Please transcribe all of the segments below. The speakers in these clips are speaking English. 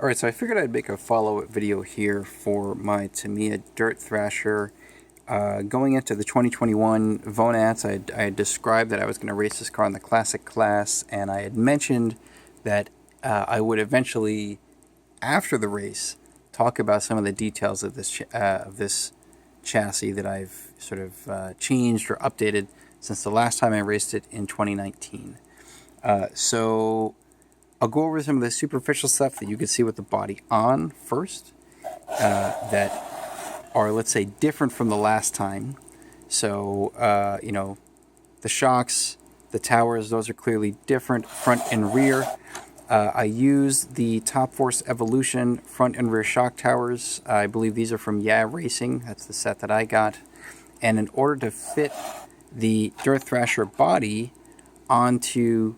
Alright, so I figured I'd make a follow-up video here for my Tamiya Dirt Thrasher. Going into the 2021 VONATS, I had described that I was going to race this car in the Classic class, and I had mentioned that I would eventually, after the race, talk about some of the details of this chassis that I've sort of changed or updated since the last time I raced it in 2019. So I'll go over some of the superficial stuff that you can see with the body on first, that are, let's say, different from the last time. So, the shocks, the towers, those are clearly different, front and rear. I use the Top Force Evolution front and rear shock towers. I believe these are from Yeah Racing. That's the set that I got. And in order to fit the Dirt Thrasher body onto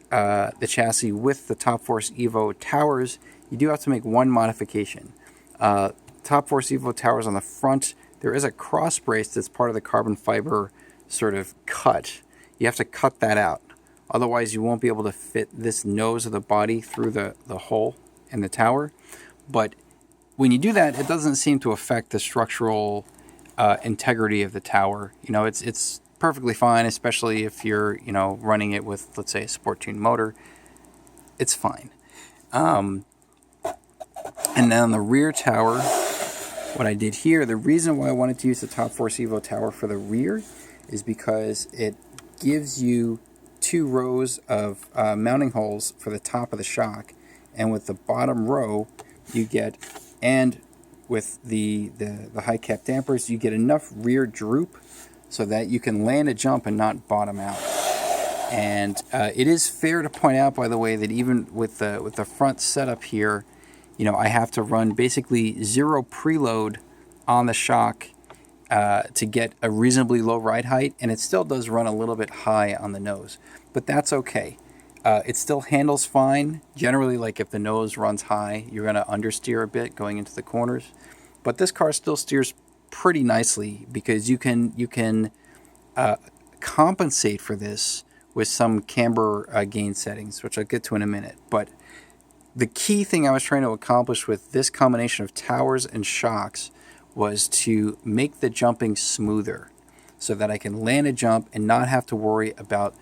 the chassis with the Top Force Evo towers, you do have to make one modification. Top Force Evo towers on the front, there is a cross brace that's part of the carbon fiber sort of cut. You have to cut that out. Otherwise, you won't be able to fit this nose of the body through the hole in the tower. But when you do that, it doesn't seem to affect the structural integrity of the tower. It's perfectly fine, especially if you're, running it with, let's say, a sport tuned motor. It's fine. And then on the rear tower, what I did here, the reason why I wanted to use the Top Force Evo tower for the rear is because it gives you 2 rows of mounting holes for the top of the shock, and with the bottom row you get, and with the high cap dampers, you get enough rear droop so that you can land a jump and not bottom out. And it is fair to point out, by the way, that even with the front setup here, I have to run basically 0 preload on the shock to get a reasonably low ride height, and it still does run a little bit high on the nose, but that's okay. It still handles fine. Generally, like if the nose runs high, you're going to understeer a bit going into the corners, but this car still steers pretty nicely because you can compensate for this with some camber gain settings, which I'll get to in a minute. But the key thing I was trying to accomplish with this combination of towers and shocks was to make the jumping smoother so that I can land a jump and not have to worry about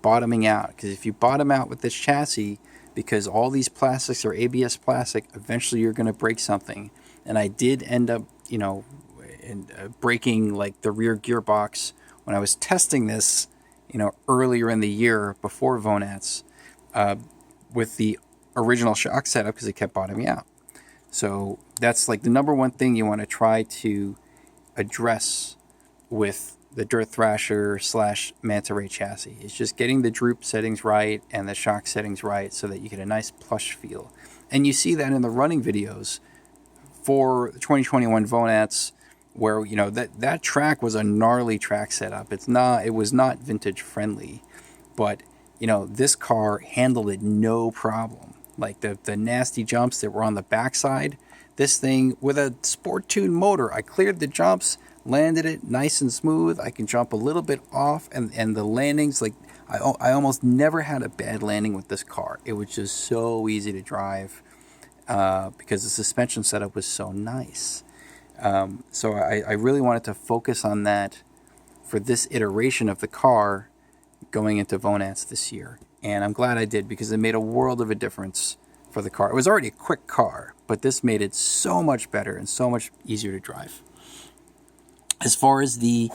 bottoming out. Because if you bottom out with this chassis, because all these plastics are ABS plastic, eventually you're going to break something. And I did end up, breaking like the rear gearbox when I was testing this, earlier in the year before VONATS, with the original shock setup, because it kept bottoming out. So that's like the number one thing you want to try to address with the Dirt Thrasher / Manta Ray chassis. It's just getting the droop settings right and the shock settings right so that you get a nice plush feel. And you see that in the running videos for the 2021 VONATS, where that track was a gnarly track setup. It was not vintage friendly, but this car handled it no problem. Like the nasty jumps that were on the backside, this thing with a sport tuned motor, I cleared the jumps, landed it nice and smooth. I can jump a little bit off, and the landings, like I almost never had a bad landing with this car. It was just so easy to drive because the suspension setup was so nice. So I really wanted to focus on that for this iteration of the car going into VONATS this year. And I'm glad I did, because it made a world of a difference for the car. It was already a quick car, but this made it so much better and so much easier to drive. As far as the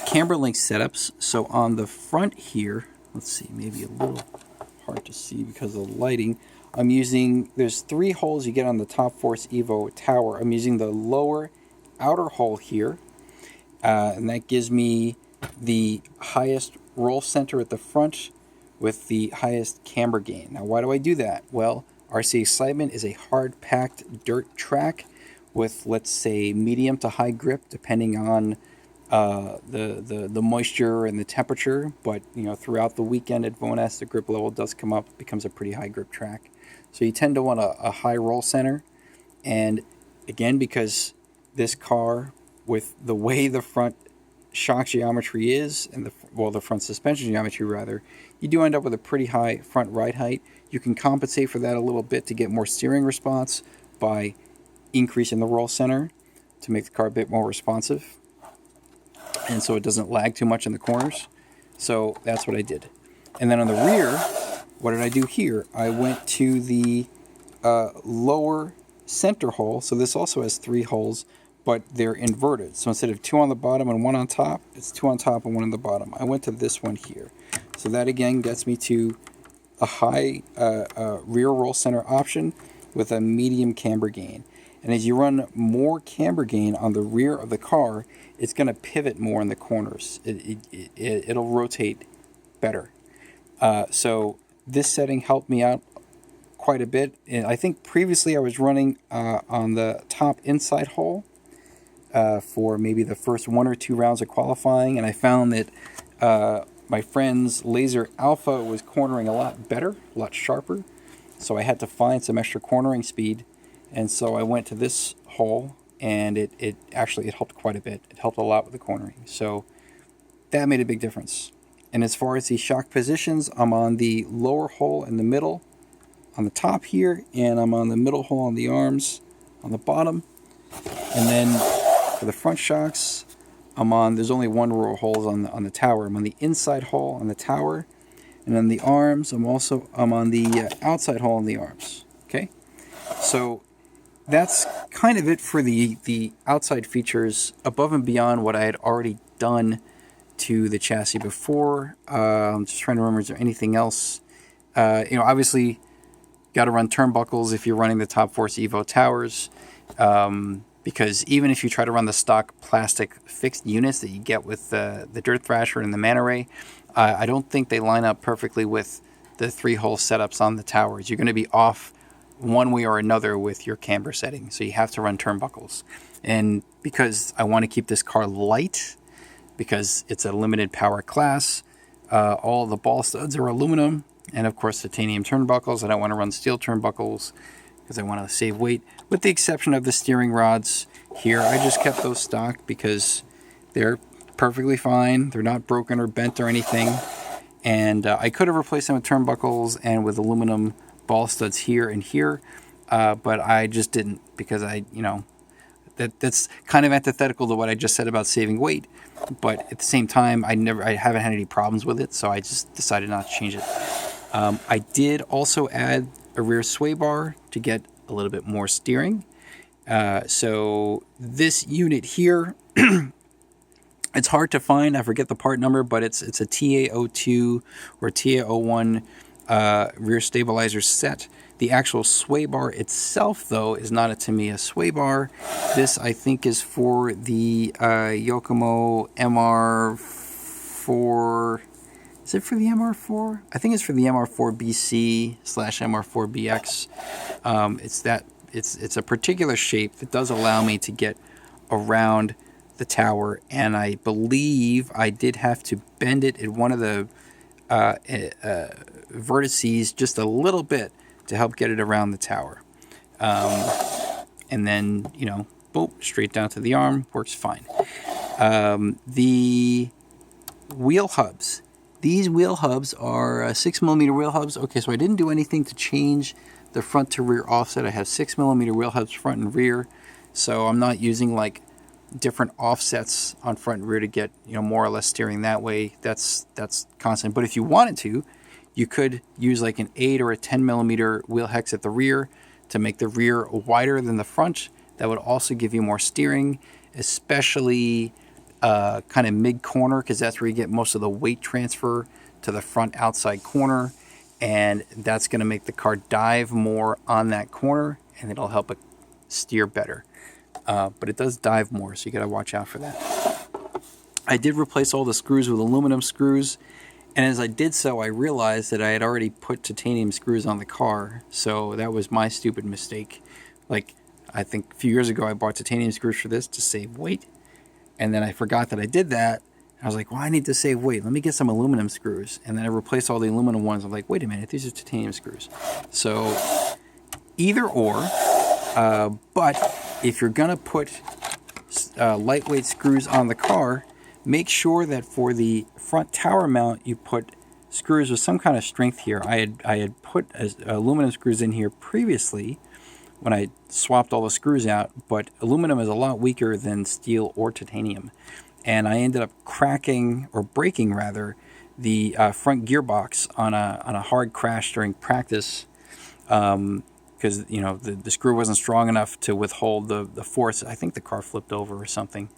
camber link setups, so on the front here, let's see, maybe a little hard to see because of the lighting. I'm using, there's 3 holes you get on the Top Force Evo tower. I'm using the lower outer hole here, and that gives me the highest roll center at the front with the highest camber gain. Now, why do I do that? Well, RC Excitement is a hard-packed dirt track with, let's say, medium to high grip, depending on the moisture and the temperature. But throughout the weekend at VONATS, the grip level does come up, becomes a pretty high grip track. So you tend to want a high roll center. And again, because this car, with the way the front shock geometry is, and the front suspension geometry rather, you do end up with a pretty high front ride height. You can compensate for that a little bit to get more steering response by increasing the roll center to make the car a bit more responsive, and so it doesn't lag too much in the corners. So that's what I did. And then on the rear, what did I do here? I went to the lower center hole. So this also has 3 holes, but they're inverted. So instead of 2 on the bottom and 1 on top, it's 2 on top and 1 on the bottom. I went to this one here. So that again gets me to a high rear roll center option with a medium camber gain. And as you run more camber gain on the rear of the car, it's going to pivot more in the corners. It'll rotate better. So this setting helped me out quite a bit. And I think previously I was running on the top inside hole for maybe the first 1 or 2 rounds of qualifying, and I found that my friend's Laser Alpha was cornering a lot better, a lot sharper. So I had to find some extra cornering speed, and so I went to this hole, and it actually helped quite a bit. It helped a lot with the cornering. So that made a big difference. And as far as the shock positions, I'm on the lower hole in the middle on the top here, and I'm on the middle hole on the arms on the bottom. And then for the front shocks, there's only 1 row of holes on the tower. I'm on the inside hole on the tower, and on the arms, I'm on the outside hole on the arms. Okay, so that's kind of it for the outside features above and beyond what I had already done to the chassis before. I'm just trying to remember, is there anything else? Obviously, got to run turnbuckles if you're running the Top Force Evo towers, because even if you try to run the stock plastic fixed units that you get with the Dirt Thrasher and the Man Ray, I don't think they line up perfectly with the 3-hole setups on the towers. You're going to be off one way or another with your camber setting, so you have to run turnbuckles. And because I want to keep this car light, because it's a limited power class, all the ball studs are aluminum, and of course titanium turnbuckles. I don't want to run steel turnbuckles because I want to save weight, with the exception of the steering rods here. I just kept those stock because they're perfectly fine. They're not broken or bent or anything, and I could have replaced them with turnbuckles and with aluminum ball studs here and here, but I just didn't, because that's kind of antithetical to what I just said about saving weight. But at the same time, I haven't had any problems with it, so I just decided not to change it. I did also add a rear sway bar to get a little bit more steering. So this unit here, it's hard to find. I forget the part number, but it's a TA02 or TA01 rear stabilizer set. The actual sway bar itself, though, is not a Tamiya sway bar. This, I think, is for the Yokomo MR4. Is it for the MR4? I think it's for the MR4BC/MR4BX. It's a particular shape that does allow me to get around the tower, and I believe I did have to bend it at one of the vertices just a little bit to help get it around the tower. And then, boop, straight down to the arm, works fine. The wheel hubs. These wheel hubs are 6mm wheel hubs. Okay, so I didn't do anything to change the front to rear offset. I have 6mm wheel hubs front and rear, so I'm not using like different offsets on front and rear to get more or less steering that way. That's constant. But if you wanted to, you could use like an 8 or a 10mm wheel hex at the rear to make the rear wider than the front. That would also give you more steering, especially kind of mid-corner, because that's where you get most of the weight transfer to the front outside corner, and that's going to make the car dive more on that corner, and it'll help it steer better. But it does dive more, so you got to watch out for that. I did replace all the screws with aluminum screws, and as I did so, I realized that I had already put titanium screws on the car, so that was my stupid mistake. Like, I think a few years ago I bought titanium screws for this to save weight, and then I forgot that I did that. I was like, well, I need to save weight. Let me get some aluminum screws. And then I replaced all the aluminum ones. I'm like, wait a minute, these are titanium screws. So either or, but if you're going to put lightweight screws on the car, make sure that for the front tower mount, you put screws with some kind of strength here. I had put aluminum screws in here previously when I swapped all the screws out, but aluminum is a lot weaker than steel or titanium. And I ended up cracking, or breaking rather, the front gearbox on a hard crash during practice, because the screw wasn't strong enough to withhold the force. I think the car flipped over or something.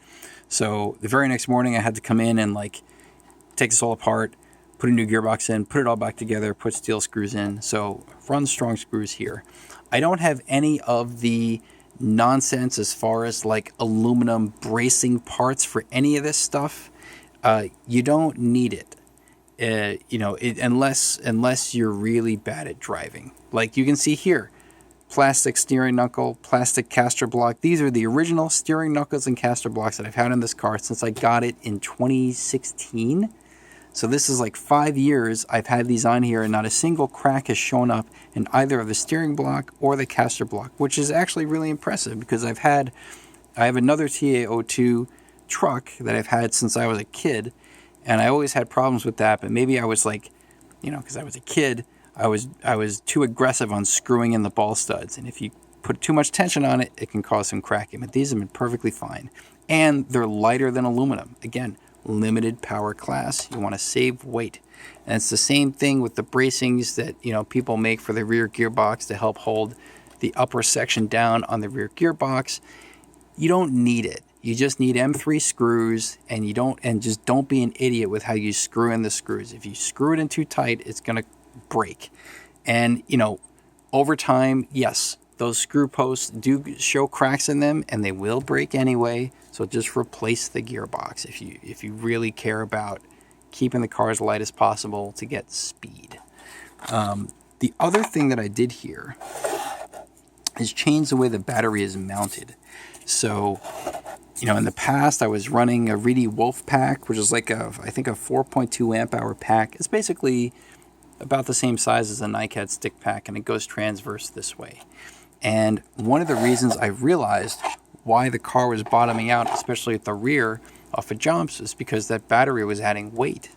So the very next morning I had to come in and like take this all apart, put a new gearbox in, put it all back together, put steel screws in. So run strong screws here. I don't have any of the nonsense as far as like aluminum bracing parts for any of this stuff. You don't need it. Unless you're really bad at driving. Like you can see here, plastic steering knuckle, plastic caster block. These are the original steering knuckles and caster blocks that I've had in this car since I got it in 2016. So this is like 5 years I've had these on here, and not a single crack has shown up in either of the steering block or the caster block, which is actually really impressive because I have another TA02 truck that I've had since I was a kid, and I always had problems with that. But maybe I was like, because I was a kid, I was too aggressive on screwing in the ball studs, and if you put too much tension on it, it can cause some cracking. But these have been perfectly fine, and they're lighter than aluminum. Again, limited power class. You want to save weight, and it's the same thing with the bracings that people make for the rear gearbox to help hold the upper section down on the rear gearbox. You don't need it. You just need M3 screws, and just don't be an idiot with how you screw in the screws. If you screw it in too tight, it's going to break. And over time, yes, those screw posts do show cracks in them, and they will break anyway. So just replace the gearbox if you really care about keeping the car as light as possible to get speed. The other thing that I did here is change the way the battery is mounted. So, in the past I was running a Reedy Wolf pack, which is like I think a 4.2 amp hour pack. It's basically about the same size as a NiCad stick pack, and it goes transverse this way. And one of the reasons I realized why the car was bottoming out, especially at the rear off of jumps, is because that battery was adding weight.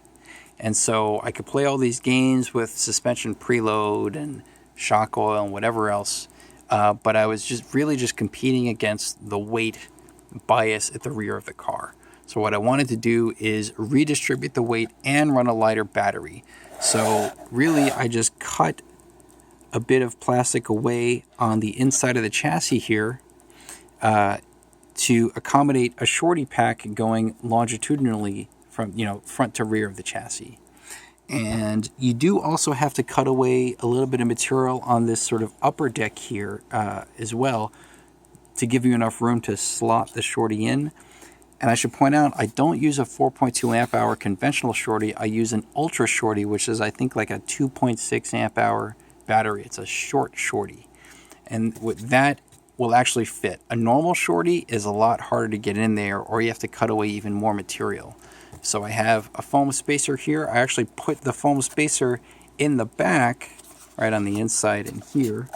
And so I could play all these games with suspension preload and shock oil and whatever else, but I was just competing against the weight bias at the rear of the car. So what I wanted to do is redistribute the weight and run a lighter battery. So really I just cut a bit of plastic away on the inside of the chassis here to accommodate a shorty pack going longitudinally from front to rear of the chassis. And you do also have to cut away a little bit of material on this sort of upper deck here as well, to give you enough room to slot the shorty in. And I should point out, I don't use a 4.2 amp hour conventional shorty. I use an ultra shorty, which is I think like a 2.6 amp hour battery. It's a short shorty, and with that will actually fit. A normal shorty is a lot harder to get in there, or you have to cut away even more material. So I have a foam spacer here. I actually put the foam spacer in the back, right on the inside in here.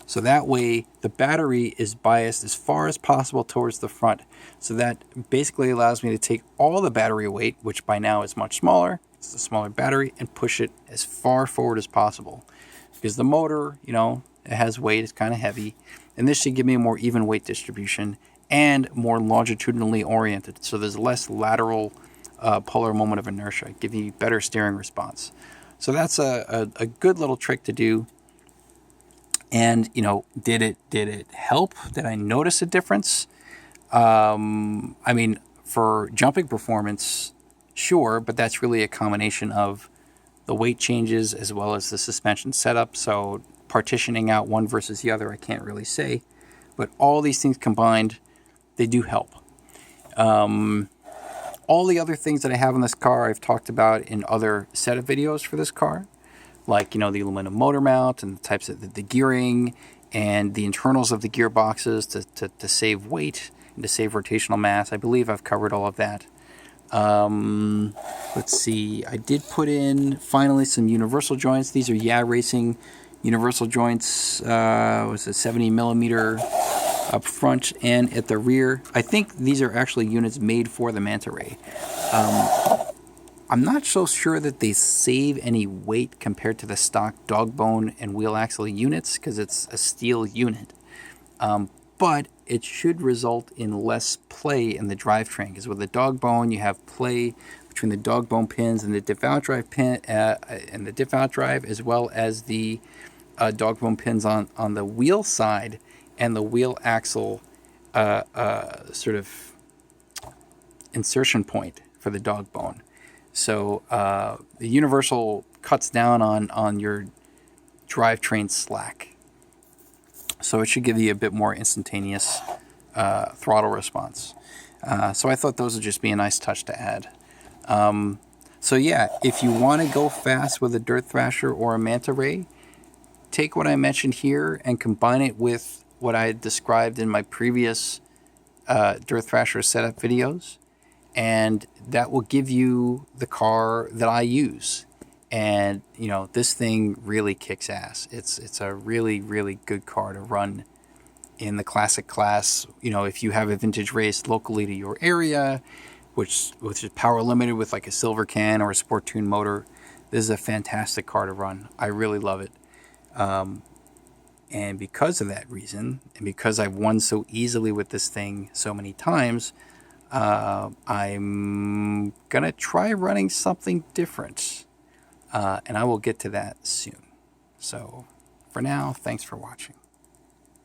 So that way the battery is biased as far as possible towards the front. So that basically allows me to take all the battery weight, which by now is much smaller, it's a smaller battery, and push it as far forward as possible. Because the motor, it has weight, it's kind of heavy. And this should give me a more even weight distribution and more longitudinally oriented. So there's less lateral polar moment of inertia, give you better steering response. So that's a good little trick to do. And, did it help? Did I notice a difference? For jumping performance, sure, but that's really a combination of the weight changes as well as the suspension setup. So partitioning out one versus the other, I can't really say. But all these things combined, they do help. All the other things that I have in this car, I've talked about in other set of videos for this car. Like, the aluminum motor mount and the types of the gearing and the internals of the gearboxes to save weight and to save rotational mass. I believe I've covered all of that. Let's see. I did put in, finally, some universal joints. These are Yeah Racing universal joints. Was it 70 millimeter up front and at the rear. I think these are actually units made for the Manta Ray. I'm not so sure that they save any weight compared to the stock dog bone and wheel axle units because it's a steel unit. But it should result in less play in the drivetrain because with the dog bone you have play between the dog bone pins and the diff out drive pin and the diff out drive, as well as the dog bone pins on the wheel side and the wheel axle sort of insertion point for the dog bone. So the universal cuts down on your drivetrain slack. So it should give you a bit more instantaneous throttle response. So I thought those would just be a nice touch to add. So yeah, if you want to go fast with a Dirt Thrasher or a Manta Ray, take what I mentioned here and combine it with what I had described in my previous Dirt Thrasher setup videos, and that will give you the car that I use. And you know, this thing really kicks ass. It's a really, really good car to run in the classic class. You know, if you have a vintage race locally to your area, which is power limited with like a silver can or a sport tune motor, this is a fantastic car to run. I really love it. And because of that reason, and because I've won so easily with this thing so many times, I'm gonna try running something different. And I will get to that soon. So for now, thanks for watching.